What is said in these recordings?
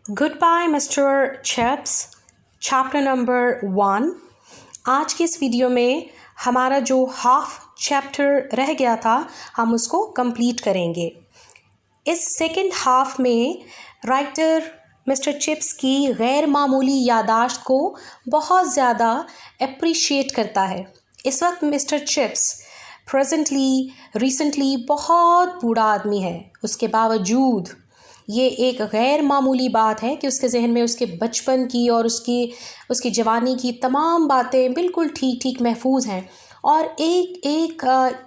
Goodbye, Mr.CHIPS, chapter number 1। आज की इस वीडियो में हमारा जो हाफ चैप्टर रह गया था हम उसको कंप्लीट करेंगे। इस सेकंड हाफ में राइटर मिस्टर चिप्स की गैर मामूली यादाश्त को बहुत ज़्यादा अप्रिशिएट करता है। इस वक्त मिस्टर चिप्स रिसेंटली बहुत बूढ़ा आदमी है। उसके बावजूद ये एक गैर मामूली बात है कि उसके जहन में उसके बचपन की और उसकी जवानी की तमाम बातें बिल्कुल ठीक महफूज हैं और एक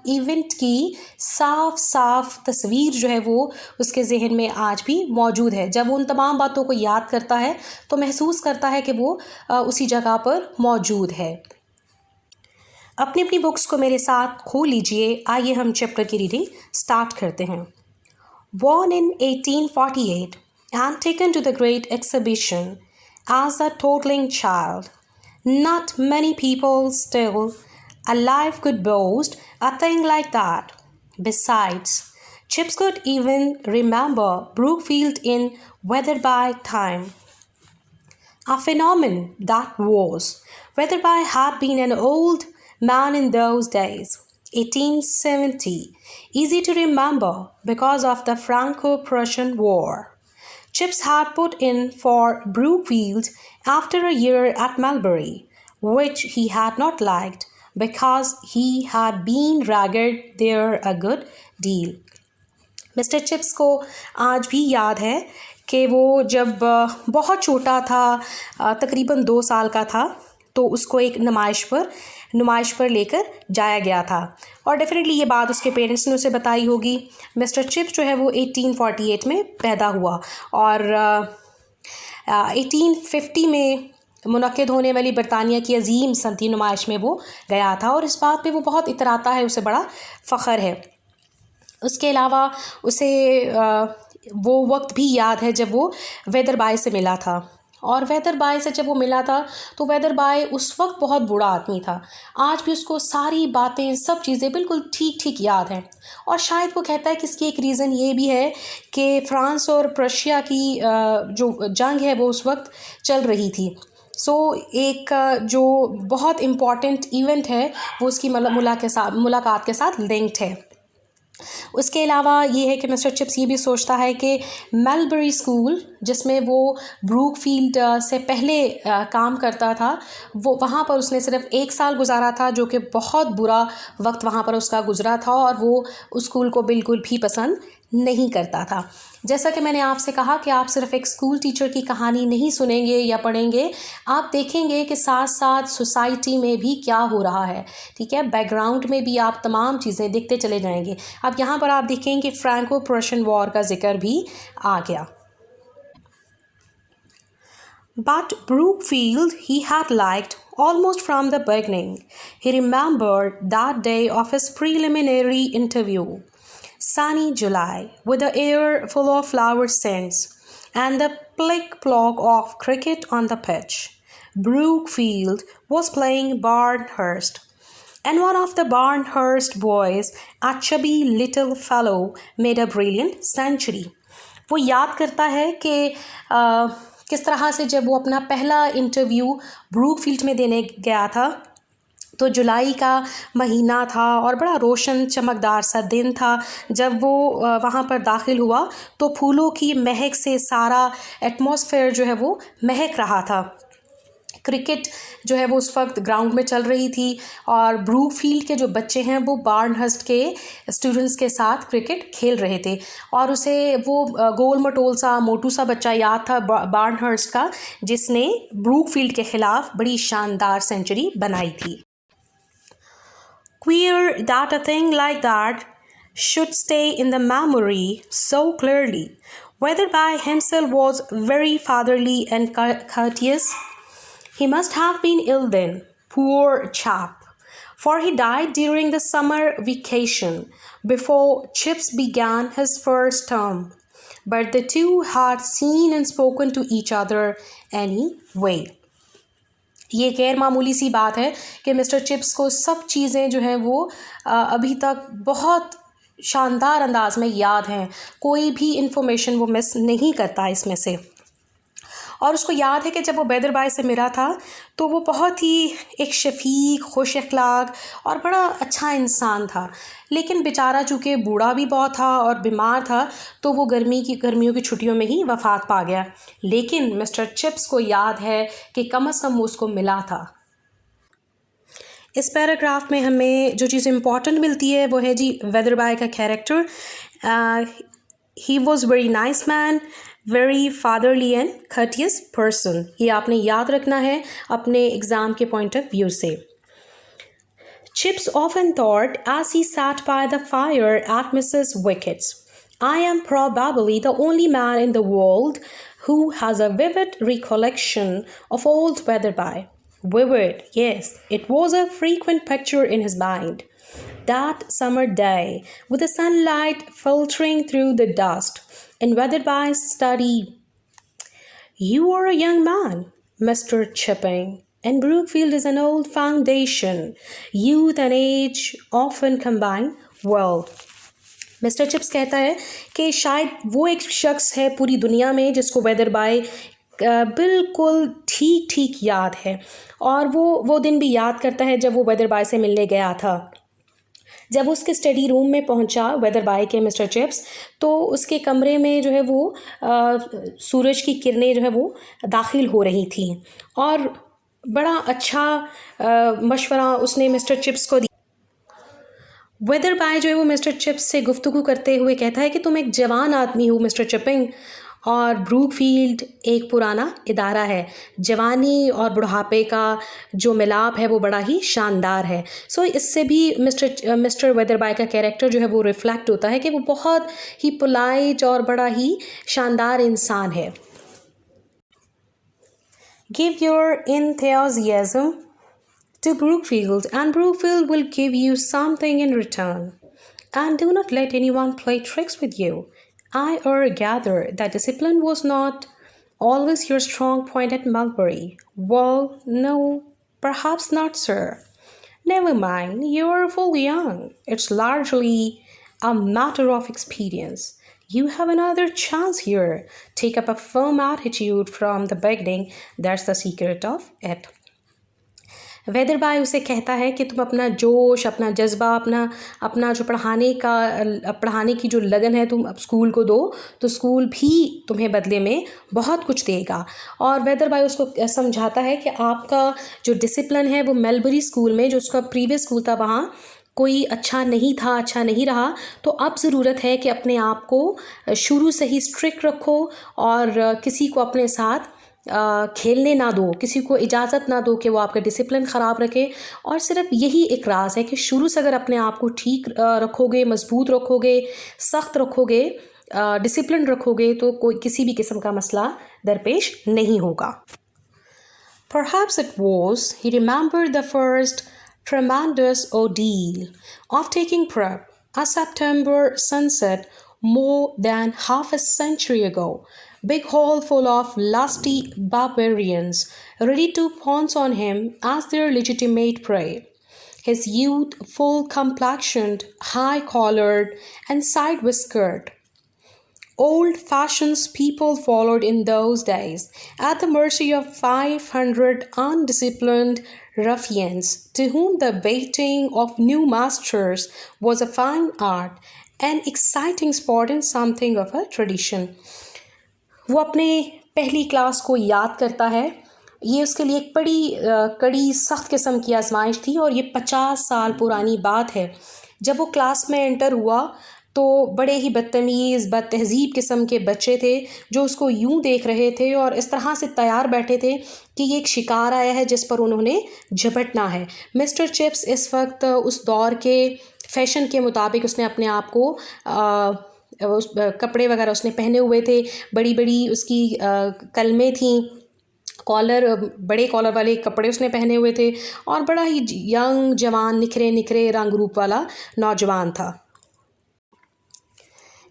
इवेंट की साफ तस्वीर जो है वो उसके जहन में आज भी मौजूद है। जब वो उन तमाम बातों को याद करता है तो महसूस करता है कि वो उसी जगह पर मौजूद है। अपनी बुक्स को मेरे साथ खोल लीजिए। आइए हम चैप्टर की रीडिंग स्टार्ट करते हैं। Born in 1848 and taken to the Great Exhibition as a toddling child, not many people still alive could boast a thing like that. Besides, Chips could even remember Brookfield in Weatherby time. A phenomenon that was. Weatherby had been an old man in those days. 1870, easy to remember because of the Franco-Prussian War. Chips had put in for Brookfield after a year at Melbury, which he had not liked because he had been ragged there a good deal. Mister chips को आज भी याद है कि वो जब बहुत छोटा था, तकरीबन 2 साल का था, तो उसको एक नुमाइश पर लेकर जाया गया था और डेफिनेटली ये बात उसके पेरेंट्स ने उसे बताई होगी। मिस्टर चिप्स जो है वो 1848 में पैदा हुआ और 1850 में मुनक्किद होने वाली बरतानिया की अजीम सनती नुमाइश में वो गया था और इस बात पे वो बहुत इतराता है, उसे बड़ा फ़ख्र है। उसके अलावा उसे वो वक्त भी याद है जब वो वेदरबाई से मिला था और वेदरबाई से जब वो मिला था तो वेदरबाई उस वक्त बहुत बूढ़ा आदमी था। आज भी उसको सारी बातें, सब चीज़ें बिल्कुल ठीक याद हैं और शायद वो कहता है कि इसकी एक रीज़न ये भी है कि फ्रांस और प्रशिया की जो जंग है वो उस वक्त चल रही थी। एक जो बहुत इम्पॉर्टेंट इवेंट है वो उसकी मुलाकात के साथ लिंक्ड है। उसके अलावा ये है कि मिस्टर चिप्स ये भी सोचता है कि मेलबरी स्कूल जिसमें वो ब्रूकफील्ड से पहले काम करता था, वो वहाँ पर उसने सिर्फ 1 साल गुजारा था, जो कि बहुत बुरा वक्त वहाँ पर उसका गुजरा था और वो उस स्कूल को बिल्कुल भी पसंद नहीं करता था। जैसा कि मैंने आपसे कहा कि आप सिर्फ एक स्कूल टीचर की कहानी नहीं सुनेंगे या पढ़ेंगे, आप देखेंगे कि साथ साथ सोसाइटी में भी क्या हो रहा है। ठीक है, बैकग्राउंड में भी आप तमाम चीज़ें देखते चले जाएंगे। अब यहाँ पर आप देखेंगे फ्रैंको प्रुशियन वॉर का जिक्र भी आ गया। But Brookfield he had liked almost from the beginning. He remembered that day of his preliminary interview. Sunny July, with the air full of flower scents and the plick-plock of cricket on the pitch. Brookfield was playing Barnhurst, and one of the Barnhurst boys, a chubby little fellow, made a brilliant century. वो याद करता है कि किस तरह से जब वो अपना पहला इंटरव्यू ब्रूकफील्ड में देने गया था तो जुलाई का महीना था और बड़ा रोशन चमकदार सा दिन था। जब वो वहाँ पर दाखिल हुआ तो फूलों की महक से सारा एटमॉस्फेयर जो है वो महक रहा था। क्रिकेट जो है वो उस वक्त ग्राउंड में चल रही थी और ब्रूकफील्ड के जो बच्चे हैं वो बार्नहर्स्ट के स्टूडेंट्स के साथ क्रिकेट खेल रहे थे और उसे वो गोल मटोल सा मोटू सा बच्चा याद था बार्नहर्स्ट का, जिसने ब्रूकफील्ड के ख़िलाफ़ बड़ी शानदार सेंचुरी बनाई थी। Queer that a thing like that should stay in the memory so clearly. Weatherby himself was very fatherly and courteous. He must have been ill then, poor chap, for he died during the summer vacation before Chips began his first term. But the two had seen and spoken to each other anyway. ये गैर मामूली सी बात है कि mister chips को सब चीज़ें जो हैं वो अभी तक बहुत शानदार अंदाज में याद हैं। कोई भी इन्फॉर्मेशन वो मिस नहीं करता इसमें से। और उसको याद है कि जब वो बैदर बाई से मिला था तो वो बहुत ही एक शफीक, खुश अखलाक और बड़ा अच्छा इंसान था। लेकिन बेचारा चूँकि बूढ़ा भी बहुत था और बीमार था तो वो गर्मियों की छुट्टियों में ही वफ़ात पा गया। लेकिन मिस्टर चिप्स को याद है कि कम से कम उसको मिला था। इस पैराग्राफ में हमें जो चीज़ इम्पॉर्टेंट मिलती है वो है जी बैदर बाई का character. He was very nice man, very fatherly and courteous person. ये आपने याद रखना है अपने एग्ज़ाम के पॉइंट ऑफ व्यू से। Chips often thought as he sat by the fire at Mrs. Wickett's, I am probably the only man in the world who has a vivid recollection of old Weatherby. Vivid, yes, it was a frequent picture in his mind. That summer day, with the sunlight filtering through the dust in Weatherby's study. You are a young man, Mr. Chipping, and Brookfield is an old foundation. Youth and age often combine well. Mister chips कहता है कि शायद वो एक शख्स है पूरी दुनिया में जिसको बैदर बाई बिल्कुल ठीक ठीक याद है, और वो दिन भी याद करता है जब वो बैदर बाई से मिलने गया था। जब उसके स्टडी रूम में पहुंचा वेदर बाय के मिस्टर चिप्स, तो उसके कमरे में जो है वो सूरज की किरणें जो है वो दाखिल हो रही थी और बड़ा अच्छा मशवरा उसने मिस्टर चिप्स को दिया। वेदर बाय जो है वो मिस्टर चिप्स से गुफ्तगू करते हुए कहता है कि तुम एक जवान आदमी हो मिस्टर चिपिंग, और ब्रूकफील्ड एक पुराना इदारा है। जवानी और बुढ़ापे का जो मिलाप है वो बड़ा ही शानदार है। सो इससे भी मिस्टर वेदरबाई का कैरेक्टर जो है वो रिफ्लेक्ट होता है कि वो बहुत ही पोलाइट और बड़ा ही शानदार इंसान है। Give your enthusiasm to Brookfield, and Brookfield will give you something in return. And do not let anyone play tricks with you. I gather that discipline was not always your strong point at Mulberry. Well, no, perhaps not, sir. Never mind, you're full young. It's largely a matter of experience. You have another chance here. Take up a firm attitude from the beginning. That's the secret of it. Whether by उसे कहता है कि तुम अपना जोश, अपना जज्बा, अपना जो पढ़ाने की जो लगन है तुम अब स्कूल को दो, तो स्कूल भी तुम्हें बदले में बहुत कुछ देगा। और वेदर बाय उसको समझाता है कि आपका जो डिसिप्लिन है वो मेलबरी स्कूल में, जो उसका प्रीवियस स्कूल था, वहाँ कोई अच्छा नहीं था, अच्छा नहीं रहा। तो अब ज़रूरत है कि अपने आप को शुरू से ही स्ट्रिक्ट रखो और किसी को अपने साथ खेलने ना दो, किसी को इजाज़त ना दो कि वो आपका डिसिप्लिन ख़राब रखे। और सिर्फ यही एक राज है कि शुरू से अगर अपने आप को ठीक रखोगे, मजबूत रखोगे, सख्त रखोगे, डिसिप्लिन रखोगे, तो कोई किसी भी किस्म का मसला दरपेश नहीं होगा। Perhaps it was, he remembered the first tremendous ordeal of taking prep, a September sunset more than half a century ago. Big hall full of lusty barbarians, ready to pounce on him as their legitimate prey. His youth, full-complexioned, high-collared, and side-whiskered. Old fashions people followed in those days, at the mercy of 500 undisciplined ruffians, to whom the baiting of new masters was a fine art, an exciting sport, and something of a tradition. वो अपने पहली class को याद करता है। ये उसके लिए एक बड़ी कड़ी सख्त किस्म की आजमाइश थी और ये 50 साल पुरानी बात है। जब वो क्लास में एंटर हुआ तो बड़े ही बदतमीज़, बदतहज़ीब किस्म के बच्चे थे जो उसको यूं देख रहे थे और इस तरह से तैयार बैठे थे कि ये एक शिकार आया है जिस पर उन्होंने झपटना है। मिस्टर चिप्स इस वक्त उस दौर के फैशन के मुताबिक उसने अपने आप को उस कपड़े वगैरह उसने पहने हुए थे, बड़ी बड़ी उसकी कलमें थीं, बड़े कॉलर वाले कपड़े उसने पहने हुए थे और बड़ा ही यंग जवान, निखरे निखरे रंग रूप वाला नौजवान था।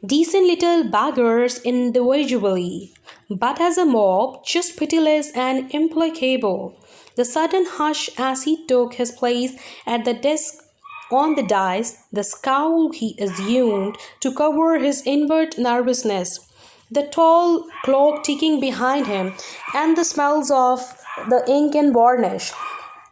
Decent little beggars individually, but as a mob, just pitiless and implacable. The sudden hush as he took his place at the desk on the dice, the scowl he assumed to cover his inward nervousness, the tall clock ticking behind him, and the smells of the ink and varnish.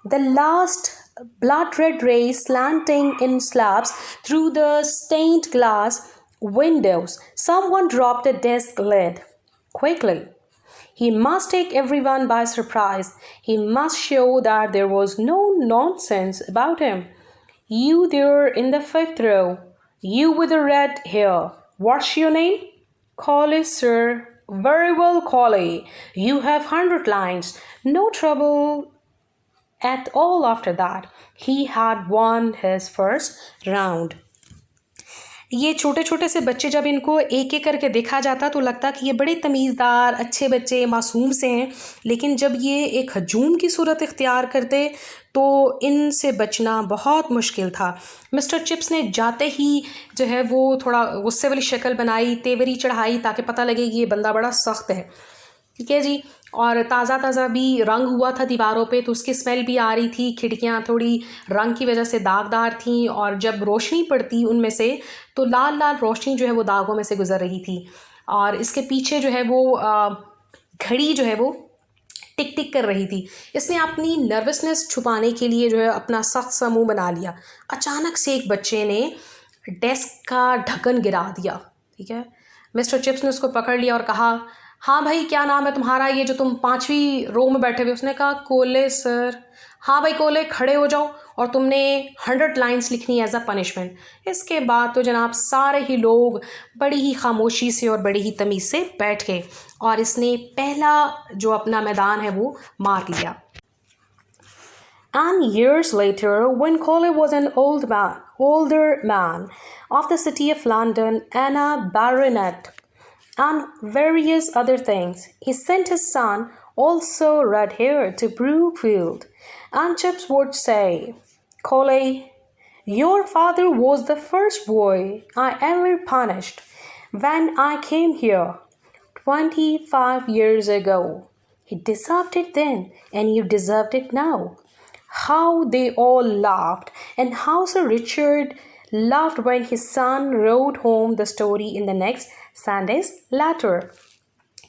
The last blood-red rays slanting in slabs through the stained glass windows. Someone dropped a desk lid. Quickly. He must take everyone by surprise. He must show that there was no nonsense about him. You there in the 5th row. You with the red hair. What's your name? Collie, sir. Very well, Collie. You have 100 lines. No trouble at all after that. He had won his first round. ये छोटे छोटे से बच्चे जब इनको एक एक करके देखा जाता तो लगता कि ये बड़े तमीज़दार अच्छे बच्चे मासूम से हैं, लेकिन जब ये एक हजूम की सूरत इख्तियार करते तो इनसे बचना बहुत मुश्किल था। मिस्टर चिप्स ने जाते ही जो है वो थोड़ा गुस्से वाली शक्ल बनाई, तेवरी चढ़ाई ताकि पता लगे कि ये बंदा बड़ा सख्त है। ठीक है जी। और ताज़ा भी रंग हुआ था दीवारों पे, तो उसकी स्मेल भी आ रही थी। खिड़कियाँ थोड़ी रंग की वजह से दागदार थीं और जब रोशनी पड़ती उनमें से तो लाल लाल रोशनी जो है वो दागों में से गुजर रही थी। और इसके पीछे जो है वो घड़ी जो है वो टिक टिक कर रही थी। इसने अपनी नर्वसनेस छुपाने के लिए जो है अपना सख्त सा मुँह बना लिया। अचानक से एक बच्चे ने डेस्क का ढक्कन गिरा दिया। ठीक है। मिस्टर चिप्स ने उसको पकड़ लिया और कहा, हाँ भाई, क्या नाम है तुम्हारा, ये जो तुम 5वीं रो में बैठे हुए? उसने कहा, कोले सर। हाँ भाई कोले, खड़े हो जाओ और तुमने 100 लाइन्स लिखनी एज अ पनिशमेंट। इसके बाद तो जनाब सारे ही लोग बड़ी ही खामोशी से और बड़ी ही तमीज़ से बैठ गए और इसने पहला जो अपना मैदान है वो मार लिया। And years later, when Coley was an older man of the city of London and a baronet, and various other things, he sent his son, also red-haired, to Brookfield. And Chips would say, Coley, your father was the first boy I ever punished when I came here 25 years ago. He deserved it then, and you deserved it now. How they all laughed, and how Sir Richard laughed when his son wrote home the story in the next Sunday's letter.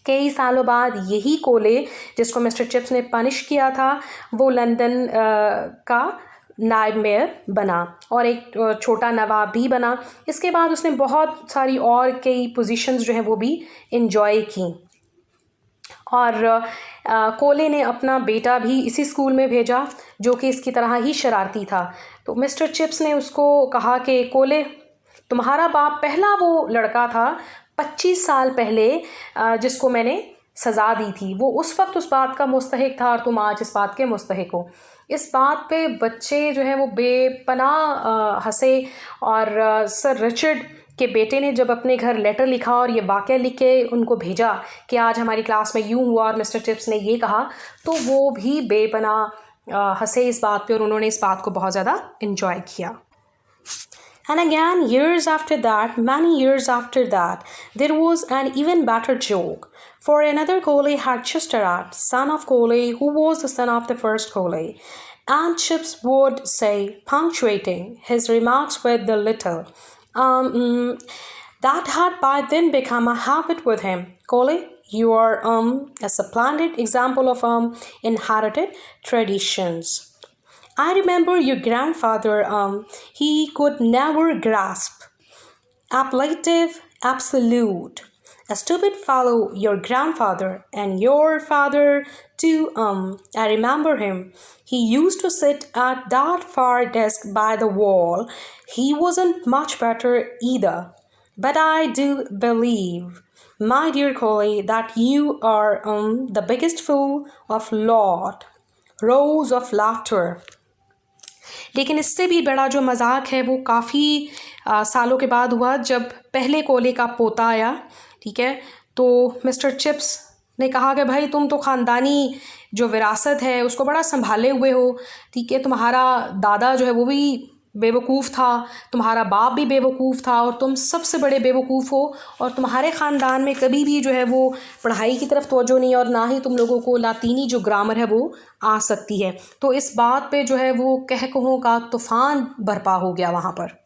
कई सालों बाद यही कोले जिसको mister chips ने punish किया था वो लंदन का नायब मेयर बना और एक छोटा नवाब भी बना। इसके बाद उसने बहुत सारी और कई पोजीशंस जो हैं वो भी इंजॉय की और कोले ने अपना बेटा भी इसी स्कूल में भेजा जो कि इसकी तरह ही शरारती था। तो मिस्टर चिप्स ने उसको कहा कि कोले, तुम्हारा बाप पहला वो लड़का था 25 साल पहले जिसको मैंने सज़ा दी थी, वो उस वक्त उस बात का मुस्तहिक था और तुम आज इस बात के मुस्तहिक हो। इस बात पे बच्चे जो हैं वो बेपनाह हंसे और सर रिचर्ड के बेटे ने जब अपने घर लेटर लिखा और ये वाक़या लिख के उनको भेजा कि आज हमारी क्लास में यूँ हुआ और मिस्टर चिप्स ने ये कहा, तो वो भी बेपनाह हंसे इस बात पे और उन्होंने इस बात को बहुत ज़्यादा इन्जॉय किया। And again, years after that, many years after that, there was an even better joke. For another Coley had just arrived, son of Coley, who was the son of the first Coley. And Chips would say, punctuating his remarks with the little, that had by then become a habit with him. Coley, you are a splendid example of inherited traditions. I remember your grandfather, he could never grasp ablative absolute. A stupid fellow, your grandfather, and your father too, I remember him. He used to sit at that far desk by the wall. He wasn't much better either. But I do believe, my dear Coley, that you are the biggest fool of lot. Rows of laughter. लेकिन इससे भी बड़ा जो मजाक है वो काफ़ी सालों के बाद हुआ जब पहले कोले का पोता आया। ठीक है, तो मिस्टर चिप्स ने कहा कि भाई तुम तो ख़ानदानी जो विरासत है उसको बड़ा संभाले हुए हो। ठीक है, तुम्हारा दादा जो है वो भी बेवकूफ़ था, तुम्हारा बाप भी बेवकूफ़ था और तुम सबसे बड़े बेवकूफ़ हो और तुम्हारे ख़ानदान में कभी भी जो है वो पढ़ाई की तरफ तवज्जो नहीं और ना ही तुम लोगों को लातीनी जो ग्रामर है वो आ सकती है। तो इस बात पे जो है वो कहकहों का तूफ़ान बरपा हो गया वहाँ पर।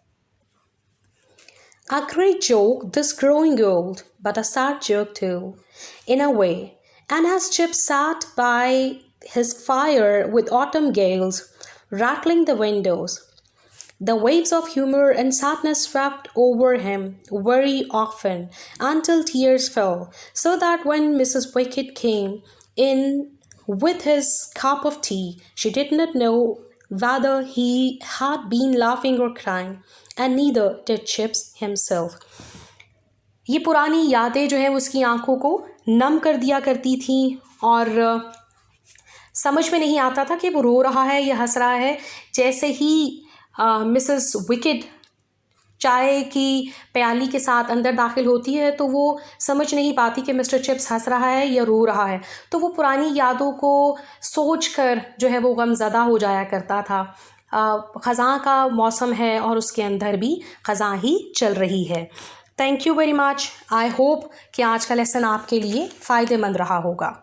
A great joke, this growing old, but a sad joke too, in a way. And as Chip sat by his fire with autumn gales rattling the windows, the waves of humor and sadness swept over him very often until tears fell, so that when Mrs. Wicked came in with his cup of tea, she did not know whether he had been laughing or crying, and neither did Chips himself. ये पुरानी यादें जो हैं उसकी आंखों को नम कर दिया करती थी, और समझ में नहीं आता था कि वो रो रहा है या हंस रहा है। जैसे ही मिसेस विकेड चाय की प्याली के साथ अंदर दाखिल होती है तो वो समझ नहीं पाती कि मिस्टर चिप्स हंस रहा है या रो रहा है, तो वो पुरानी यादों को सोचकर जो है वो गमज़दा हो जाया करता था। ख़ज़ां का मौसम है और उसके अंदर भी ख़ज़ां ही चल रही है। Thank you very much. I hope कि आज का लेसन आपके लिए फ़ायदेमंद रहा होगा।